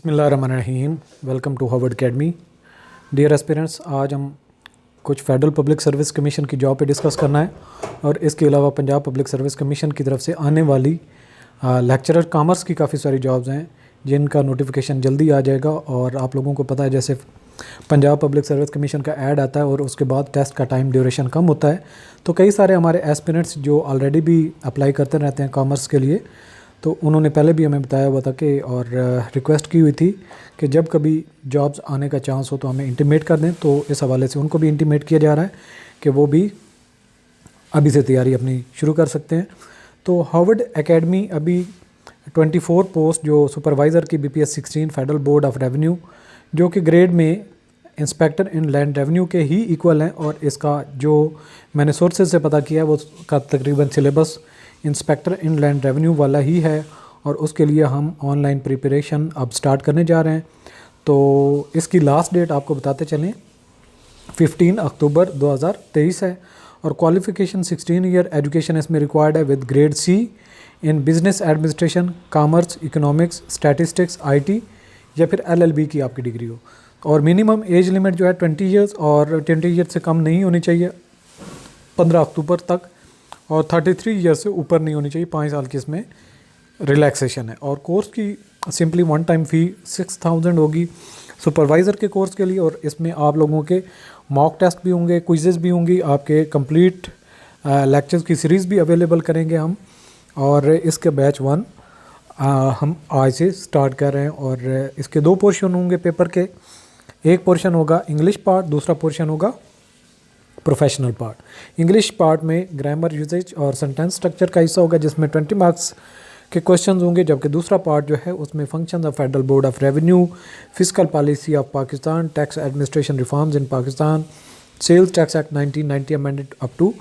बिस्मिल्लाहिर्रहमानिर्रहीम। Welcome to Harvard academy. Dear aspirants, आज हम कुछ फेडरल पब्लिक सर्विस कमीशन की जॉब पे डिस्कस करना है और इसके अलावा पंजाब पब्लिक सर्विस कमीशन की तरफ से आने वाली लेक्चरर कॉमर्स की काफ़ी सारी जॉब्स हैं जिनका नोटिफिकेशन जल्दी आ जाएगा। और आप लोगों को पता है जैसे पंजाब पब्लिक सर्विस कमीशन का ऐड आता है और उसके बाद टेस्ट का टाइम ड्यूरेशन कम होता है, तो कई सारे हमारे एस्पिरेंट्स जो ऑलरेडी भी अप्लाई करते रहते हैं कॉमर्स के लिए, तो उन्होंने पहले भी हमें बताया हुआ था कि और रिक्वेस्ट की हुई थी कि जब कभी जॉब्स आने का चांस हो तो हमें इंटीमेट कर दें। तो इस हवाले से उनको भी इंटीमेट किया जा रहा है कि वो भी अभी से तैयारी अपनी शुरू कर सकते हैं। तो हार्वर्ड एकेडमी अभी 24 पोस्ट जो सुपरवाइज़र की BPS 16 federal board of revenue जो कि ग्रेड में इंस्पेक्टर इन लैंड रेवेन्यू के ही इक्वल हैं, और इसका जो मैंने सोर्सेज से पता किया है वो का तकरीबन सिलेबस इंस्पेक्टर इन लैंड रेवेन्यू वाला ही है, और उसके लिए हम ऑनलाइन प्रिपरेशन अब स्टार्ट करने जा रहे हैं। तो इसकी लास्ट डेट आपको बताते चलें 15 अक्टूबर 2023 है, और क्वालिफ़िकेशन 16 ईयर एजुकेशन इसमें रिक्वायर्ड है with grade C in business administration, commerce, economics, statistics, IT या फिर LLB की आपकी डिग्री हो। और मिनिमम एज लिमिट जो है 20 ईयर्स और 20 ईयर से कम नहीं होनी चाहिए 15 अक्टूबर तक, और 33 ईयर से ऊपर नहीं होनी चाहिए। 5 साल की इसमें रिलैक्सेशन है। और कोर्स की सिंपली वन टाइम फ़ी 6000 होगी सुपरवाइज़र के कोर्स के लिए, और इसमें आप लोगों के मॉक टेस्ट भी होंगे, क्विज़ेस भी होंगी, आपके कंप्लीट लेक्चर्स की सीरीज़ भी अवेलेबल करेंगे हम। और इसके बैच 1 हम आज से स्टार्ट कर रहे हैं, और इसके 2 पोर्शन होंगे पेपर के। एक पोर्शन होगा इंग्लिश पार्ट, दूसरा पोर्शन होगा प्रोफेशनल पार्ट। इंग्लिश पार्ट में ग्रामर, यूजेज और सेंटेंस स्ट्रक्चर का हिस्सा होगा जिसमें 20 मार्क्स के क्वेश्चंस होंगे, जबकि दूसरा पार्ट जो है उसमें function of federal board of revenue, physical policy of Pakistan, tax administration reforms in Pakistan, sales tax act 1990 amended up to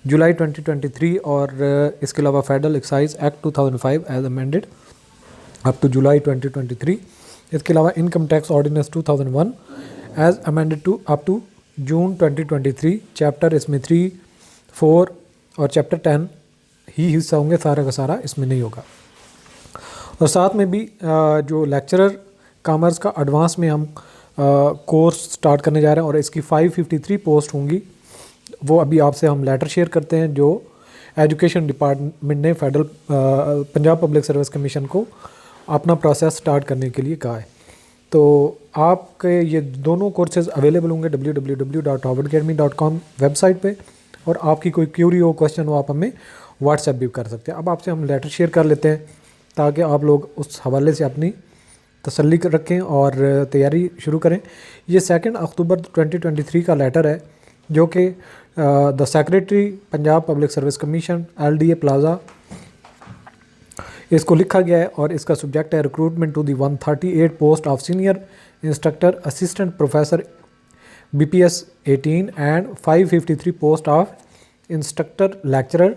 July 2023, और इसके अलावा federal excise act 2005 as amended up to July 2023। इसके अलावा income tax ordinance 2001 as amended to up to June 2023। Chapter इसमें 3, 4 और chapter 10 ही हिस्सा होंगे, सारा का सारा इसमें नहीं होगा। और साथ में भी जो लेक्चरर कॉमर्स का एडवांस में हम कोर्स स्टार्ट करने जा रहे हैं, और इसकी 553 पोस्ट होंगी। वो अभी आपसे हम लेटर शेयर करते हैं जो एजुकेशन डिपार्टमेंट ने federal Punjab public service commission को अपना प्रोसेस स्टार्ट करने के लिए कहा है। तो आपके ये दोनों कोर्सेज़ अवेलेबल होंगे www.harvardacademy.com वेबसाइट पे, और आपकी कोई क्यूरी हो, क्वेश्चन हो, आप हमें व्हाट्सएप भी कर सकते हैं। अब आपसे हम लेटर शेयर कर लेते हैं ताकि आप लोग उस हवाले से अपनी तसल्ली रखें और तैयारी शुरू करें। ये 2 अक्टूबर 2023 का लेटर है जो कि the secretary Punjab public service commission LDA plaza इसको लिखा गया है, और इसका सब्जेक्ट है recruitment to the 138 post of senior instructor assistant professor BPS 18 and 553 post of instructor lecturer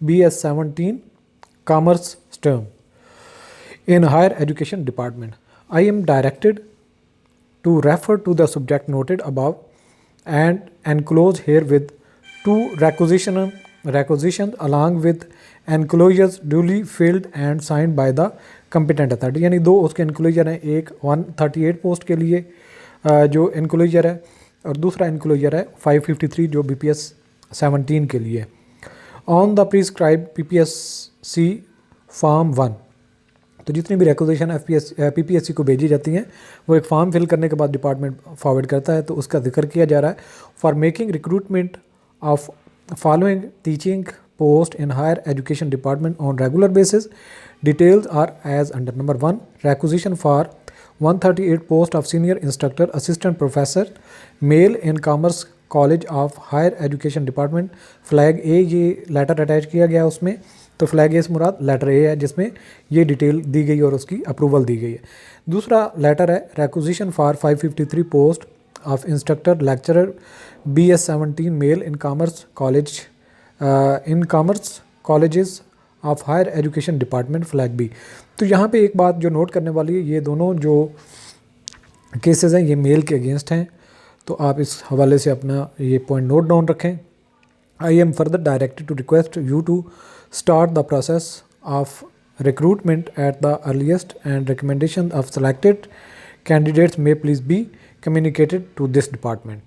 BS 17 commerce stream in higher education department. I am directed to refer to the subject noted above and enclose here with 2 requisitions along with enclosures duly filled and signed by the competent authority। यानी 2 उसके enclosure हैं, एक 138 post के लिए जो enclosure है, और दूसरा enclosure है 553 जो BPS 17 के लिए। On the prescribed PPSC Form 1, तो जितनी भी रिक्वेजिशन PPSC को भेजी जाती हैं वो एक फॉर्म फिल करने के बाद डिपार्टमेंट फॉरवर्ड करता है, तो उसका जिक्र किया जा रहा है। For making recruitment of following teaching post in higher education department on regular basis, details are as under. Number 1, requisition for 138 post of senior instructor assistant professor male in commerce college of higher education department. Flag A ये letter attach किया गया उसमें, तो flag A से मुराद letter A है जिसमें ये detail दी गई और उसकी अप्रूवल दी गई है। दूसरा लेटर है requisition for 553 post of instructor lecturer BS 17 male in commerce colleges of higher education department flag B। तो यहाँ पे एक बात जो नोट करने वाली है, ये दोनों जो केसेस हैं ये मेल के अगेंस्ट हैं, तो आप इस हवाले से अपना ये पॉइंट नोट डाउन रखें। I am further directed to request you to start the process of recruitment at the earliest and recommendation of selected candidates may please be communicated to this department.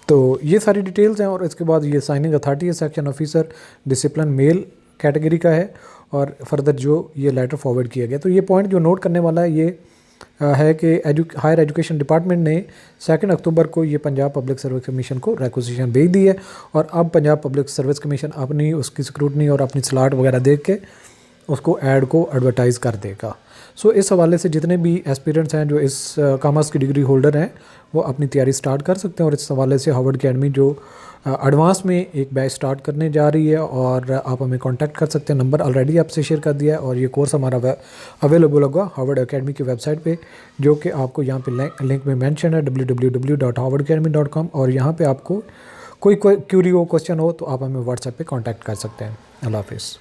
तो ये सारी details हैं। और इसके बाद ये signing authority है, section officer discipline male category का है, और फर्दर जो ये लेटर फॉरवर्ड किया गया। तो ये पॉइंट जो नोट करने वाला है ये है कि हायर एजुकेशन डिपार्टमेंट ने 2 अक्टूबर को ये पंजाब पब्लिक सर्विस कमीशन को रिक्वेजिशन भेज दी है, और अब पंजाब पब्लिक सर्विस कमीशन अपनी उसकी स्क्रूटनी और अपनी स्लॉट वगैरह देख के उसको ऐड को एडवर्टाइज़ कर देगा। सो इस हवाले से जितने भी एस्पिरेंट्स हैं जो इस कॉमर्स की डिग्री होल्डर हैं वो अपनी तैयारी स्टार्ट कर सकते हैं। और इस हवाले से हार्वर्ड अकेडमी जो एडवांस में एक बैच स्टार्ट करने जा रही है, और आप हमें कांटेक्ट कर सकते हैं। नंबर ऑलरेडी आपसे शेयर कर दिया है, और ये कोर्स हमारा अवेलेबल होगा हार्वर्ड अकेडमी की वेबसाइट पे, जो कि आपको यहाँ पे लिंक में मेंशन है www.harvardacademy.com। और यहाँ पे आपको कोई क्यूरी हो, क्वेश्चन हो तो आप हमें व्हाट्सएप पे कांटेक्ट कर सकते हैं। अल्लाह हाफिज़।